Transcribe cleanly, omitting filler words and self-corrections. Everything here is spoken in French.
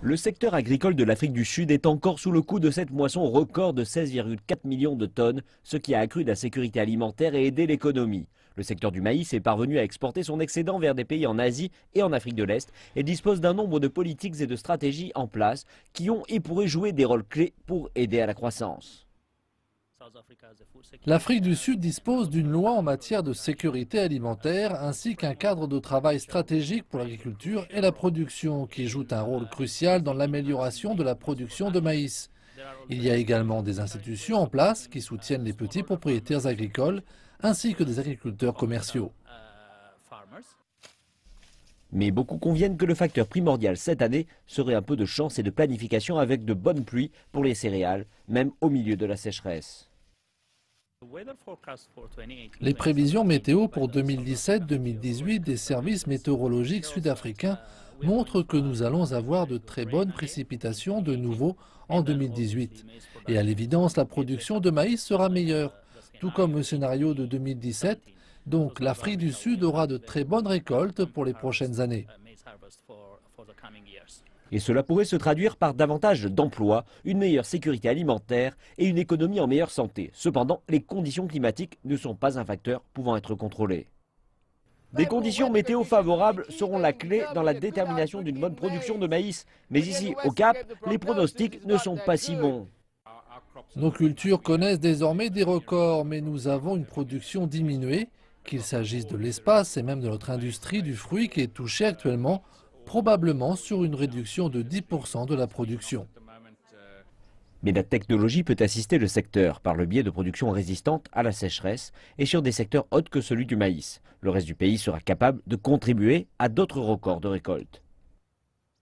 Le secteur agricole de l'Afrique du Sud est encore sous le coup de cette moisson record de 16,4 millions de tonnes, ce qui a accru la sécurité alimentaire et aidé l'économie. Le secteur du maïs est parvenu à exporter son excédent vers des pays en Asie et en Afrique de l'Est et dispose d'un nombre de politiques et de stratégies en place qui ont et pourraient jouer des rôles clés pour aider à la croissance. L'Afrique du Sud dispose d'une loi en matière de sécurité alimentaire ainsi qu'un cadre de travail stratégique pour l'agriculture et la production qui jouent un rôle crucial dans l'amélioration de la production de maïs. Il y a également des institutions en place qui soutiennent les petits propriétaires agricoles ainsi que des agriculteurs commerciaux. Mais beaucoup conviennent que le facteur primordial cette année serait un peu de chance et de planification avec de bonnes pluies pour les céréales, même au milieu de la sécheresse. Les prévisions météo pour 2017-2018 des services météorologiques sud-africains montrent que nous allons avoir de très bonnes précipitations de nouveau en 2018. Et à l'évidence, la production de maïs sera meilleure, tout comme le scénario de 2017. Donc l'Afrique du Sud aura de très bonnes récoltes pour les prochaines années. Et cela pourrait se traduire par davantage d'emplois, une meilleure sécurité alimentaire et une économie en meilleure santé. Cependant, les conditions climatiques ne sont pas un facteur pouvant être contrôlé. Des conditions météo favorables seront la clé dans la détermination d'une bonne production de maïs. Mais ici, au Cap, les pronostics ne sont pas si bons. Nos cultures connaissent désormais des records, mais nous avons une production diminuée, qu'il s'agisse de l'espace et même de notre industrie du fruit qui est touchée actuellement, probablement sur une réduction de 10% de la production. Mais la technologie peut assister le secteur par le biais de productions résistantes à la sécheresse et sur des secteurs autres que celui du maïs. Le reste du pays sera capable de contribuer à d'autres records de récolte.